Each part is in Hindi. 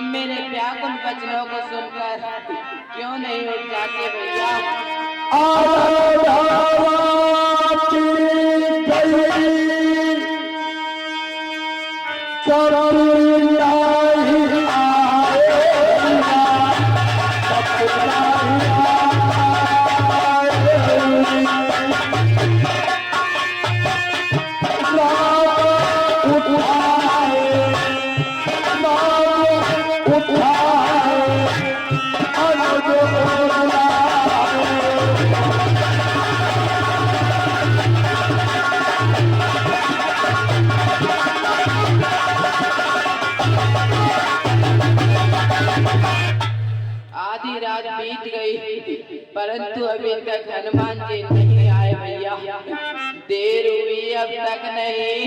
तुम मेरे व्याकुल वचनों को सुनकर क्यों नहीं उठ जाते भैया? आधी रात बीत गई परंतु अभी तक हनुमान जी नहीं आए भैया। देर हुई अब तक नहीं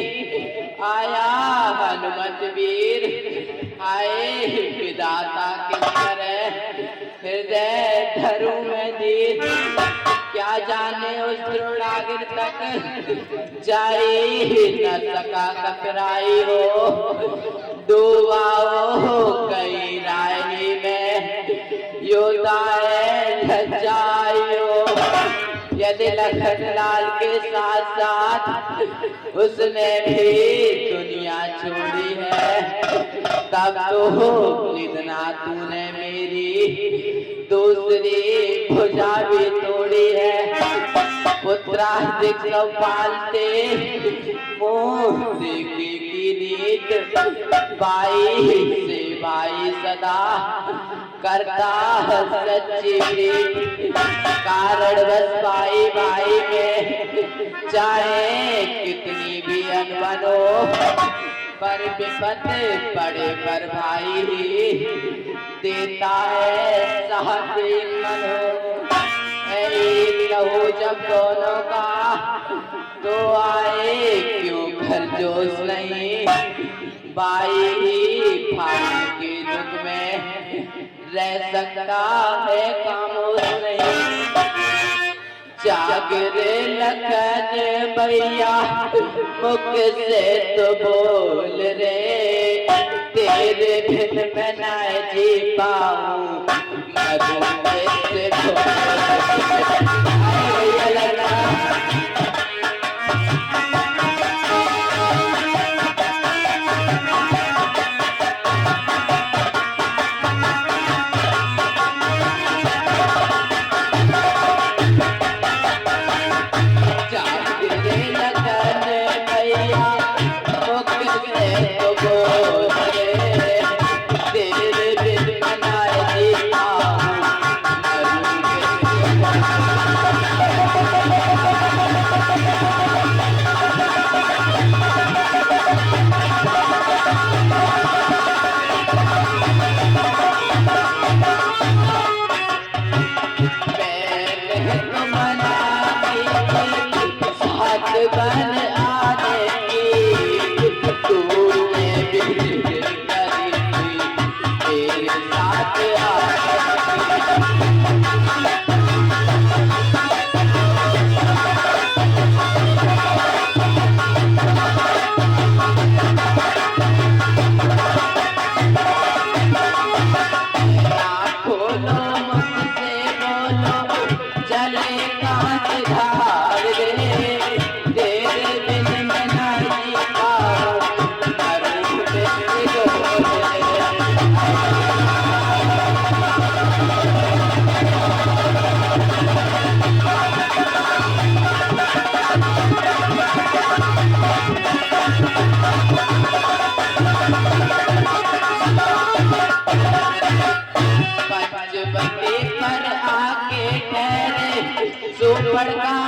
आया हनुमत वीर। आए विधाता किधर है हृदय धरू में धीर। क्या जाने उस द्रोणागिर तक जाई न सका कतराई हो। डूबा हो कई राही में योदाए धजायो। यदि लखन लाल के साथ साथ उसने भी दुनिया छोड़ी है तब तो निधना तूने मेरी दूसरी भुजा भी तोड़ी है। पुत्राधिक सब पालते मुँह देखी की रीत। बाई से बाई सदा करता सच्ची प्रीत। कारण बस भाई भाई में चाहे कितनी भी अनबन हो पर विपत पड़े पर भाई ही देता है साथ मन हो। लहू जब दोनों का तो आए क्यों घर जोश नहीं। बाई ही भाई के दुख में रह सकता है खामोश नहीं। जागरे लखन भैया मुख से तो बोल रे। तेरे बिन मैं ना जी पाऊं से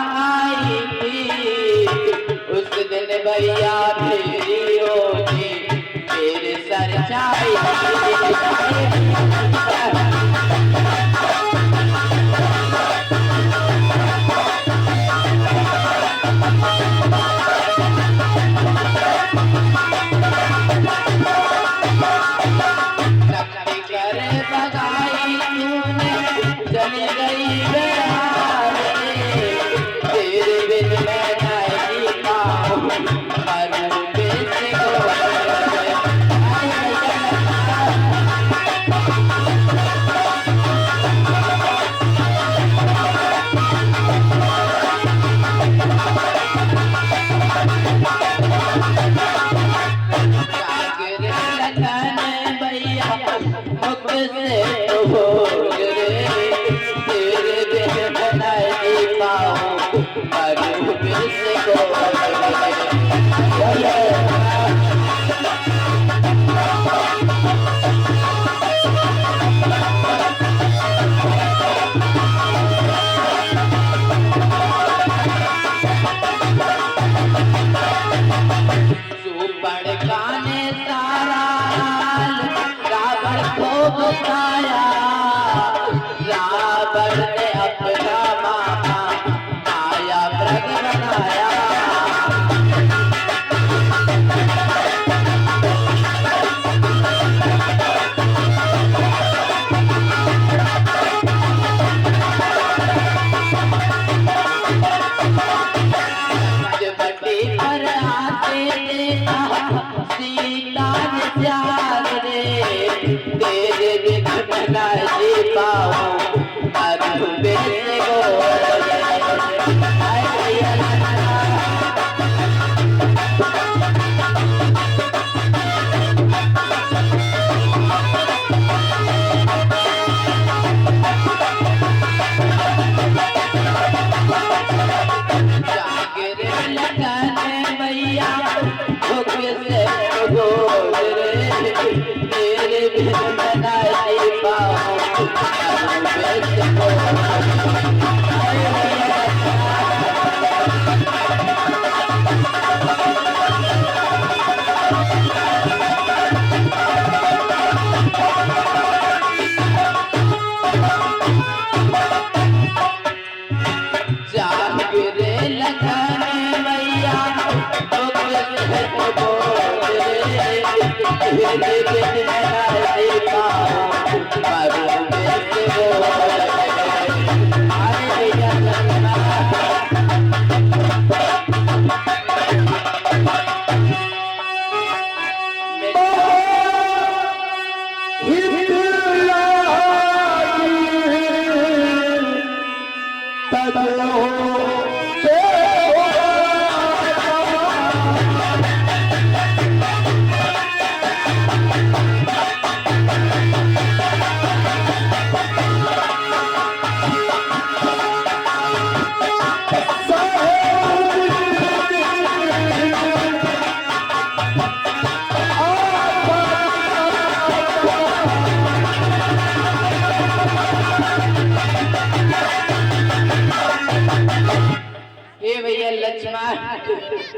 आई थी उस दिन भैया मेरी होगी मेरे सर छाई। करूं किसको बताया रावण ने अपना मामा माया व्रत बनाया बटी पर आते सीता ने प्यार रे तेरे बिन ना जी पाऊं करूं किसको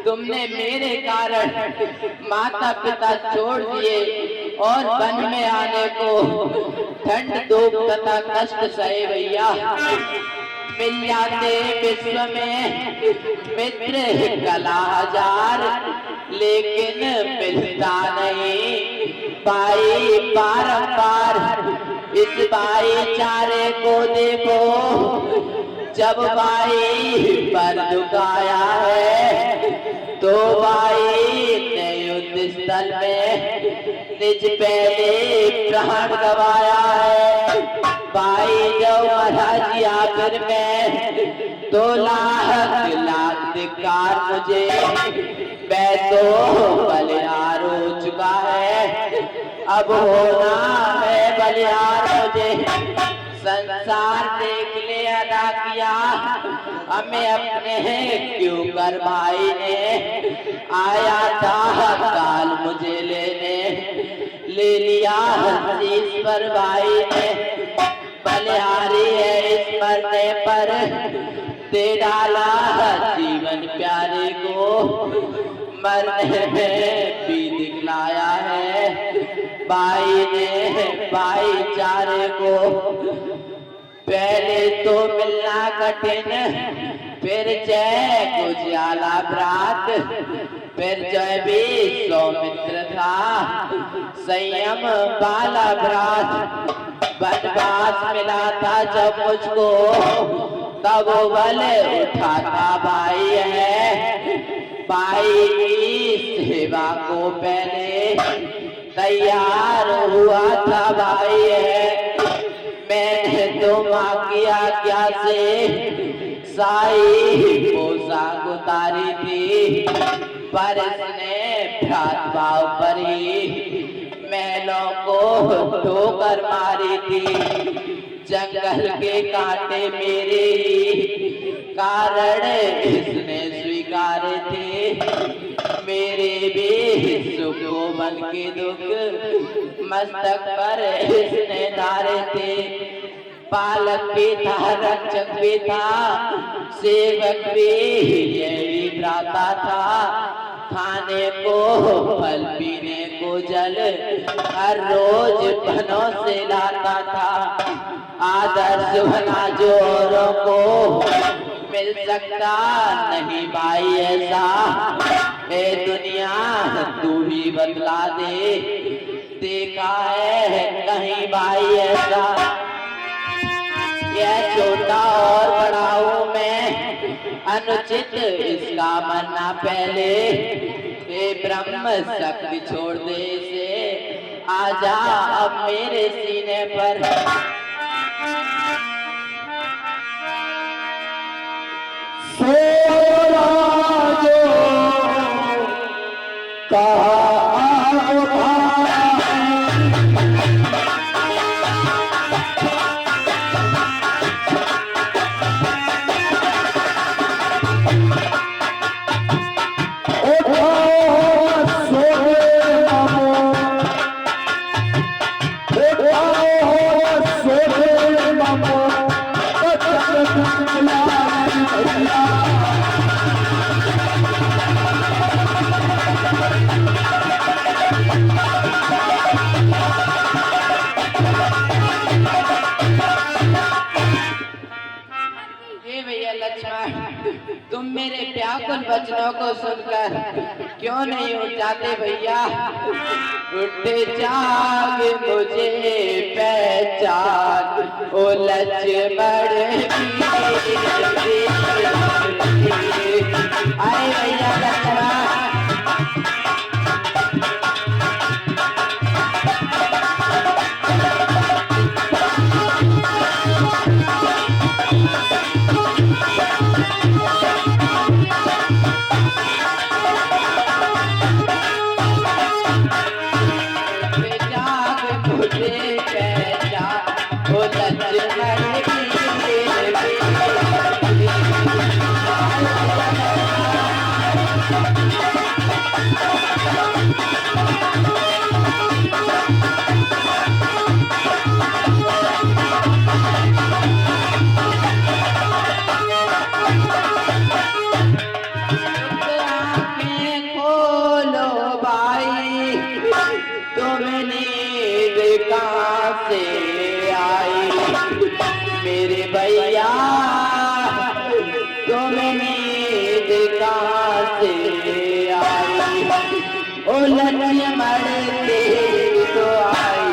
तुमने मेरे कारण माता पिता छोड़ दिए और वन में आने को ठंड धूप तथा कष्ट सहे भैया मिल जाते विश्व में मित्र कला हजार लेकिन मिलता नहीं भाई बारंबार इस भाईचारे को देखो जब भाई पर दुखाया है तो भाई ने युद्ध स्थल में निज पहले प्राण गवाया है भाई जो महाराज आखिर में 2 लाख धिक्कार मुझे मैं तो बलिहार हो चुका है अब होना है बलिहार मुझे संसार देख ले अदा किया हमें अपने क्यों कर भाई ने आया था काल मुझे लेने ले लिया इस पर भाई ने बलिहारी है इस मरने पर दे डाला जीवन प्यारे को मरने में भी दिखलाया है भाई ने भाईचारे को पहले तो मिलना कठिन फिर जय कुजाला भ्रात फिर जय भी सौमित्र था संयम बाला भ्रात वनवास मिला था जब मुझको तब वो बल उठाता भाई है भाई की सेवा को पहले तैयार हुआ था भाई है मैंने तो माँ किया क्या से साई पोशाक उतारी थी पर इसने भ्रात भाव पर ही महलों को ठोकर मारी थी जंगल के कांटे मेरे ही कारण इसने स्वीकारे थे। मेरे भी सुख को मन के दुख मस्तक पर इसने धारे थे। पालक भी था, रक्षक भी था, सेवक भी यही भ्राता था। खाने को फल, पीने को जल, हर रोज बनों से लाता था। आदर्श बना जो औरों को मिल सकता नहीं भाई ऐसा। ए दुनिया तू ही बतला दे, देखा है कहीं भाई ऐसा। यह छोटा और बड़ा हूँ मैं, अनुचित इसका मरना पहले। हे ब्रह्म शक्ति छोड़ दे इसे, आजा अब मेरे सीने पर। सोरा जो कहा तुम मेरे व्याकुल वचनों को सुनकर क्यों नहीं उठ जाते भैया। उठ जाग मुझे पहचान, ओ लक्ष्मण आए भैया लक्ष्मण। से आई मेरे भैया, तुम नींद कहाँ से आई। ओ लक्ष्मण तेरी तो आई,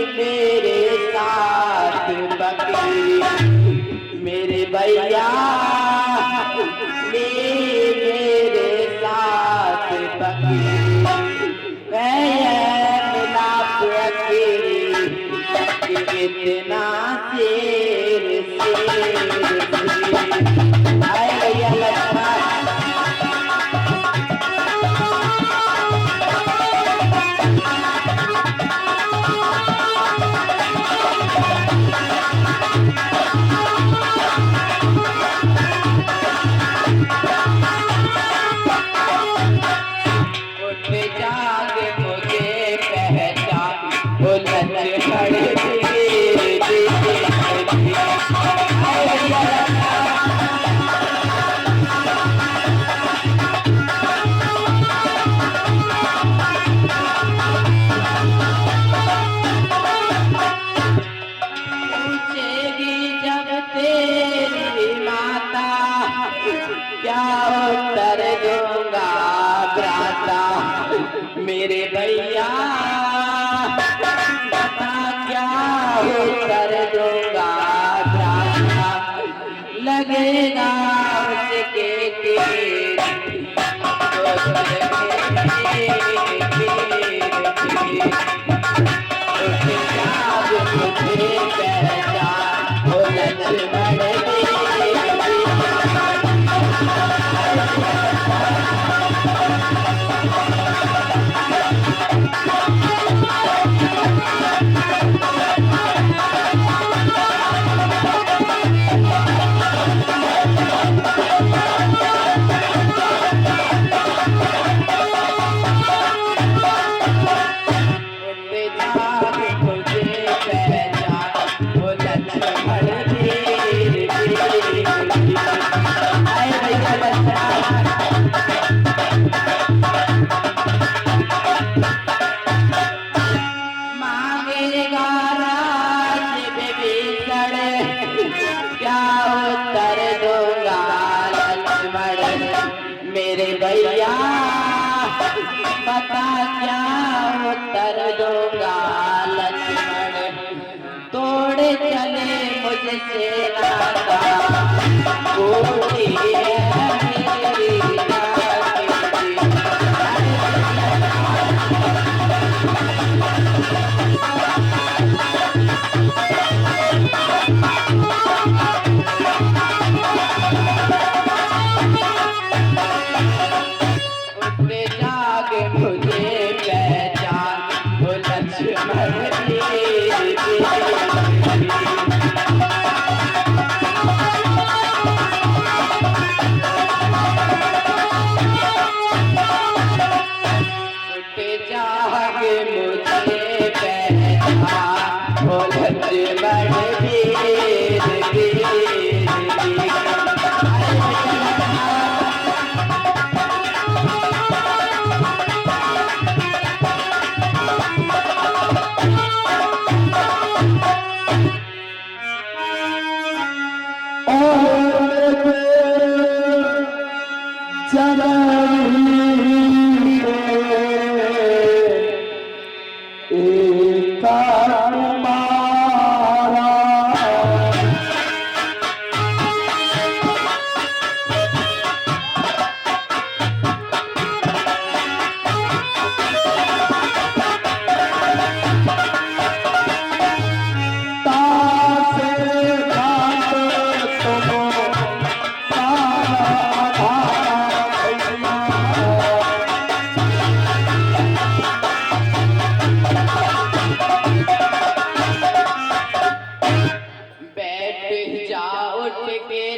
मेरे साथ बकरी मेरे भैया, मेरे साथ बकरी मिलाप अकेली कितना शेर आए भैया लक्ष्मण। मेरे भैया बता क्या उत्तर दूंगा, लगेगा उसके मेरे भैया बता क्या उत्तर दूंगा, लक्ष्मण तोड़े चले मुझसे नाता, कोई है मेरी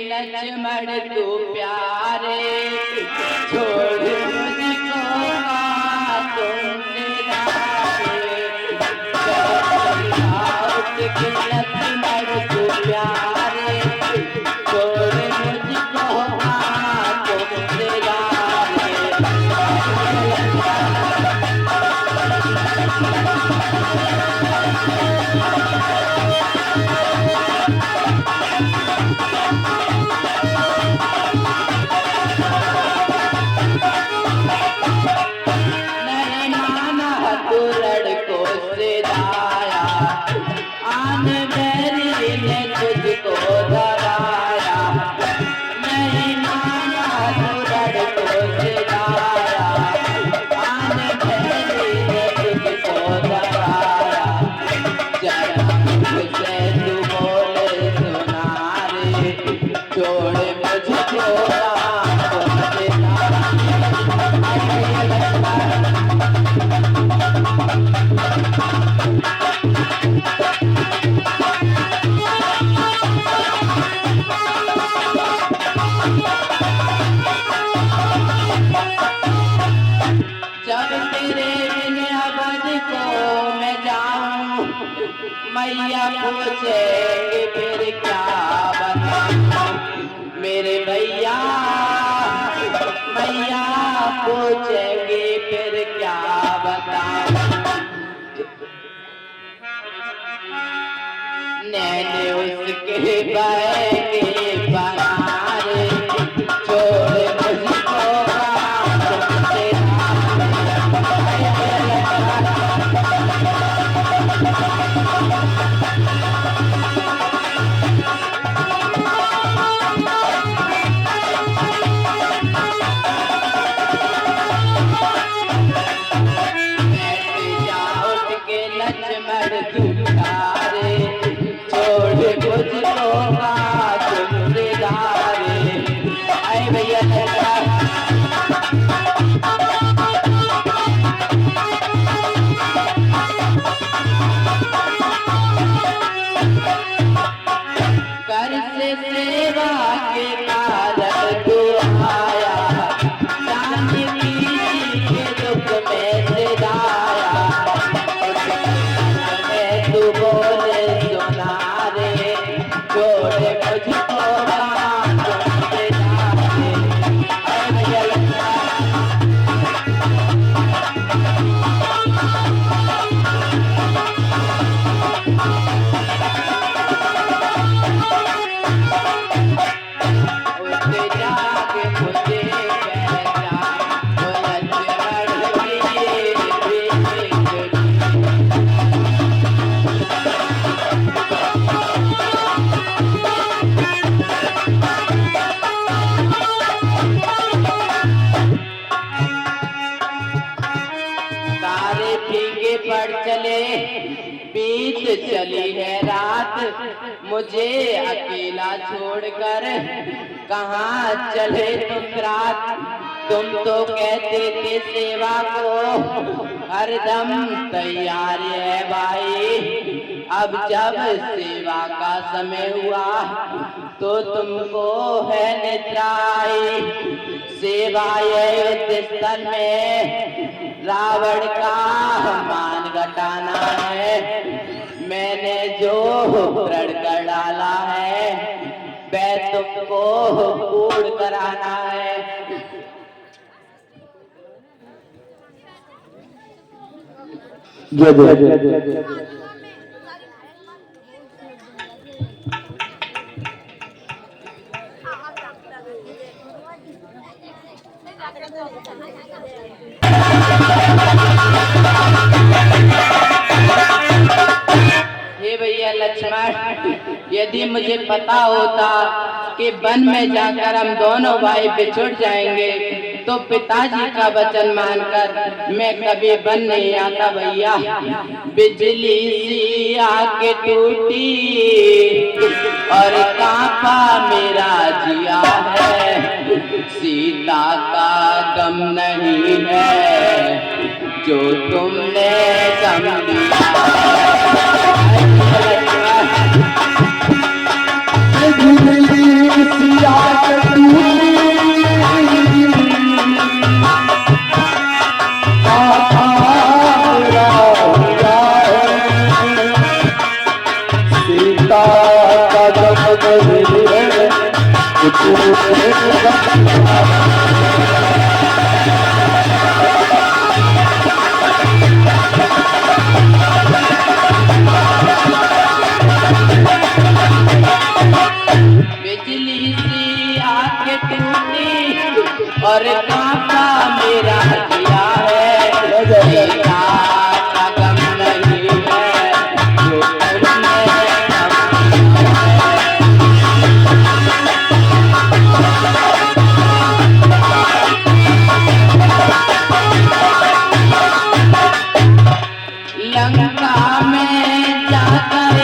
लक्ष्मण तू प्यारे, छोड़ मुझको तुमसे लक्ष्मण तू प्यारे, छोड़ मुझको तुमसे मैया पूछेंगे फिर क्या बताऊं, मेरे भैया मैया पूछेंगे फिर क्या बताऊं, नैने उसके बहेंगे बनारे, छोड़ मुझको तुमसे ये भैया कर से सेवा के कारक तू आया, जानकी जी के दुख में सिधाया, मैं तू बोले सुना रे, छोड़ मुझको कहाँ तुम से जाए। तारे फीके पड़ चले, बीत चली है रात, मुझे अकेला छोड़कर कहाँ चले तुम रात। तुम तो कहते थे सेवा को हरदम तैयार है भाई, अब जब सेवा का समय हुआ तो तुमको है निद्राई। सेवा युद्ध स्थल में रावण का मान घटाना है, मैंने जो प्रण कर डाला है वह तुमको पूर्ण कराना है। जय जय हे भैया लक्ष्मण, यदि मुझे पता होता कि वन में जाकर हम दोनों भाई बिछुड़ जाएंगे तो पिताजी का वचन मानकर मैं कभी वन नहीं आता भैया। बिजली सी आके टूटी और कांपा मेरा जिया है, सीता का गम नहीं है जो तुमने गम दिया। बिजली सी आके टूटी और कांपा मेरा जिया है, सीता का गम नहीं है जो तुमने गम दिया है। लंका में जाकर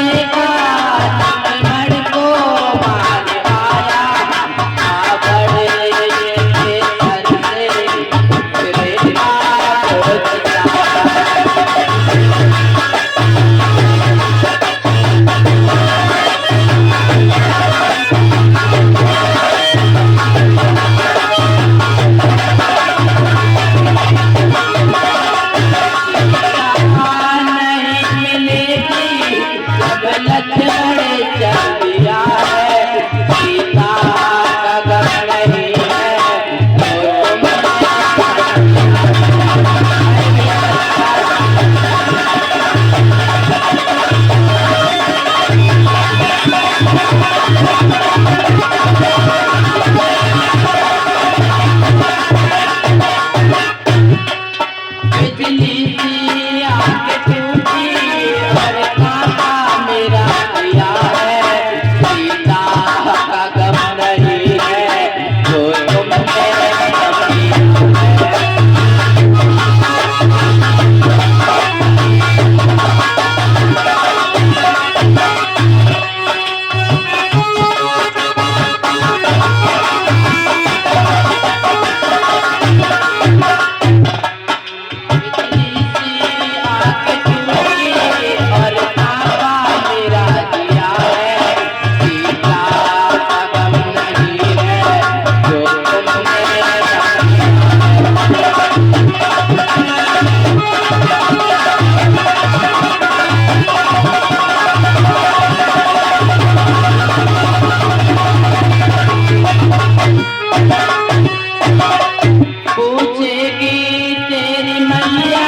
पूछेगी तेरी मैया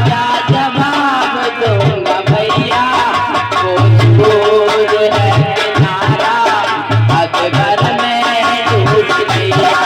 क्या जवाब दूंगा भैया, भोजपुर है किनारा अकबर में डूब गया।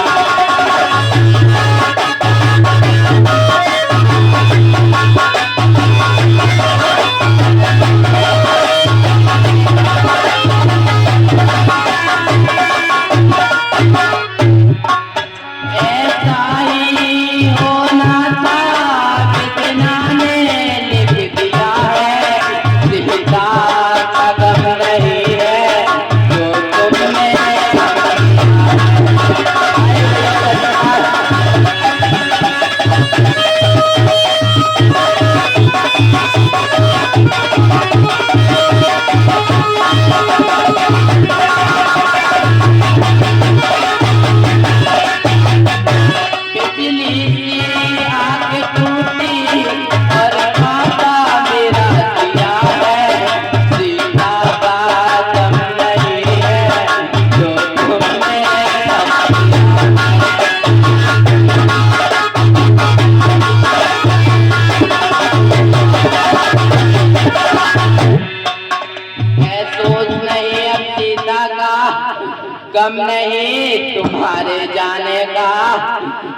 गम नहीं तुम्हारे जाने का,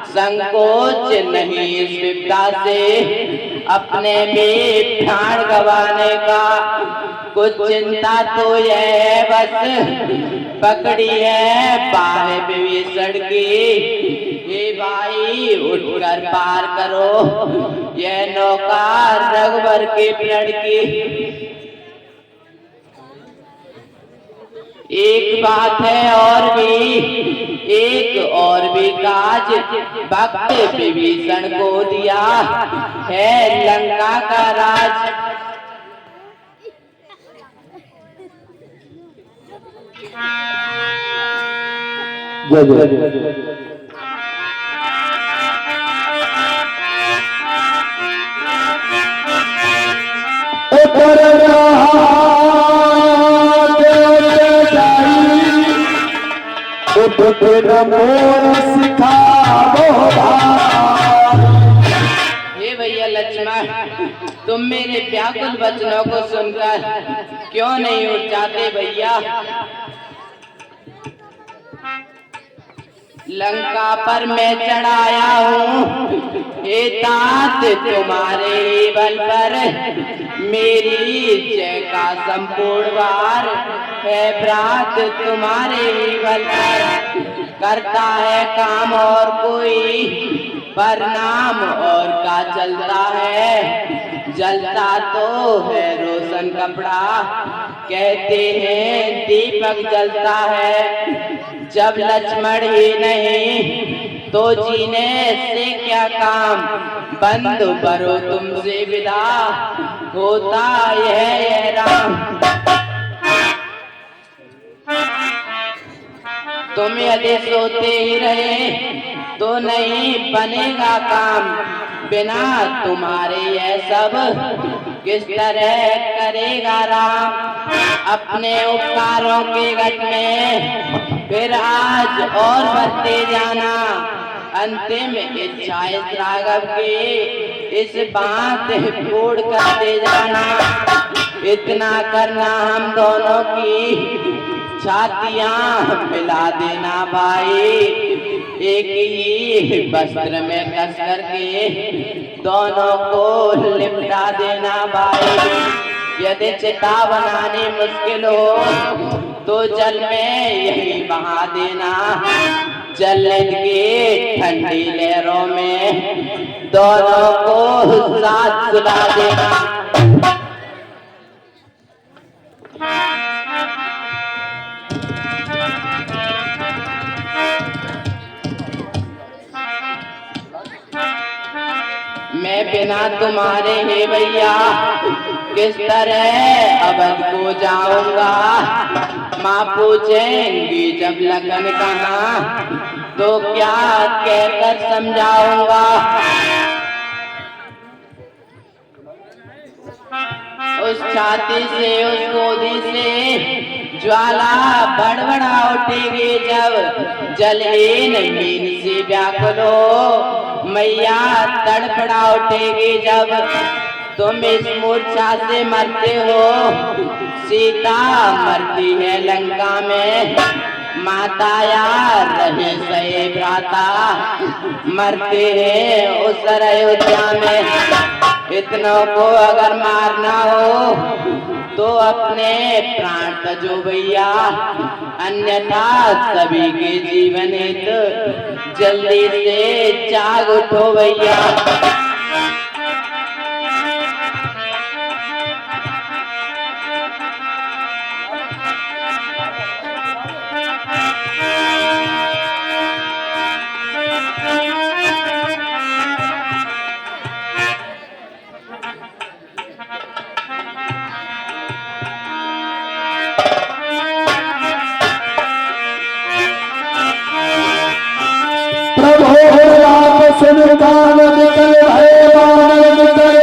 संकोच नहीं इस विपदा से अपने भी प्राण गंवाने का। कुछ चिंता तो यह है बस पकड़ी है बाहें विभीषण की। हे भाई उठकर पार करो यह नौका रघुवर के प्रण की। एक बात है एक और भी काज भक्त विभीषण को दिया है लंका का राज। जय जय हे भैया लक्ष्मण, तुम मेरे व्याकुल वचनों को सुनकर क्यों नहीं उठ जाते भैया। लंका पर मैं चढ़ाया हूँ हे तात तुम्हारे ही बल पर, मेरी जय का संपूर्ण वार है भ्रात तुम्हारे ही बल पर। करता है काम और कोई पर नाम और का चलता है, जलता तो है रोशन कपड़ा कहते हैं दीपक जलता है। जब लक्ष्मण ही नहीं तो जीने से क्या काम, बंद करो तुमसे विदा होता यह राम। तुम यदि सोते ही रहे तो नहीं बनेगा काम, बिना तुम्हारे यह सब किस तरह करेगा राम। अपने उपकारों के घट में फिर आज और बढ़ते जाना, अंतिम इच्छा इस राघव की इस बात पूर्ण करते जाना। इतना करना हम दोनों की छातियां मिला देना भाई, एक ही वस्त्र में कस करके दोनों को लिपटा देना भाई। यदि चिता बनानी मुश्किल हो तो जल में यही बहा देना, जल्द की ठंडी लहरों में दोनों को साथ सुला देना। मैं बिना तुम्हारे हे भैया किस तरह अवध को जाऊंगा। माँ पूछेंगी जब लगन कहाँ तो क्या कहकर समझाऊंगा। उस छाती से उस गोदी से ज्वाला बड़बड़ा उठेगी जब जलहीन मीन से व्याकुल हो। मैया तड़पड़ा उठेगी जब तुम इस मूर्छा से मरते हो। सीता मरती है लंका में, माता यार रहे सहे भ्राता मरते हैं उस अयोध्या में। इतनों को अगर मारना हो तो अपने प्राण तजो भैया, अन्यथा सभी के जीवन हित जल्दी से जाग उठो भैया। सुनतान निकल भय बानर निकल,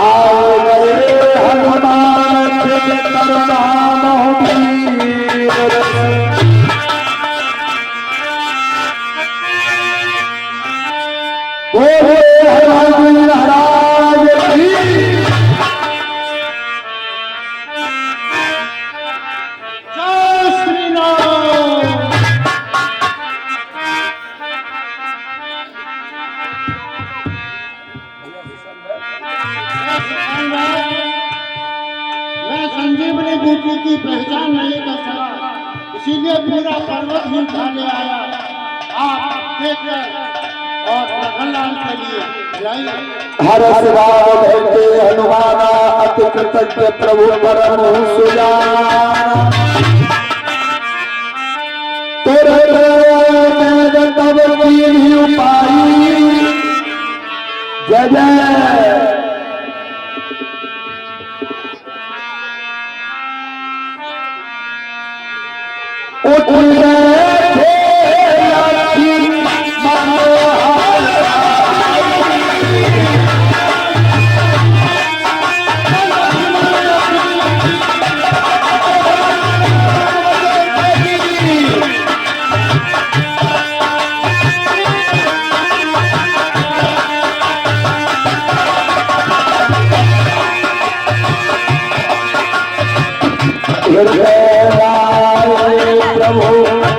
आओ गए हनुमान के करुणामय वीर। बोले हनुमान महाराज की। जय श्री राम। संजीवनी बूटी की पहचान नहीं कर सका, इसीलिए पूरा पर्वत ही उठा ले आया। आप देखकर और प्रहलाद के लिए लाइए। हर सिवाव भेटे हनुमाना, अति कृतज्ञ प्रभु परम सुजाना। तेरे मैं तब की उपाई, जय जय। उठ गए प्रभु